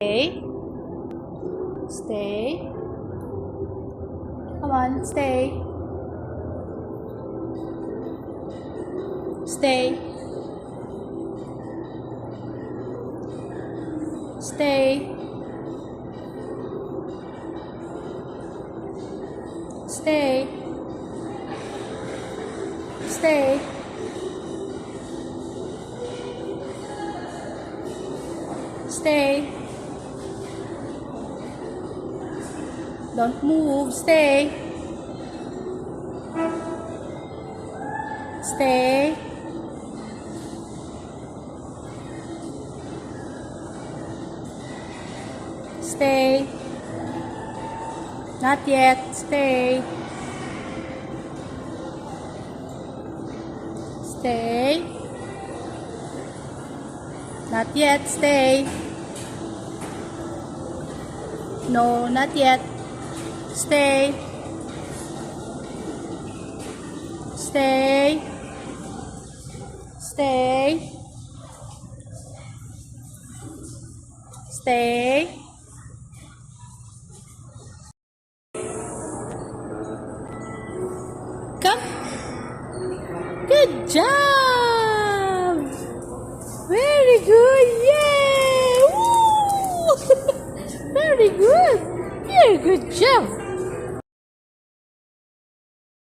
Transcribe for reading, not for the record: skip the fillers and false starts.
Stay. Stay. Come on, stay. Stay. Stay. Stay. Stay. Stay. Don't move. Stay. Stay. Stay. Not yet. Stay. Stay. Not yet. Stay. No, not yet. Stay. Stay. Stay. Stay. Come. Good job. Very good. Yay. Woo! Very good. Very good job.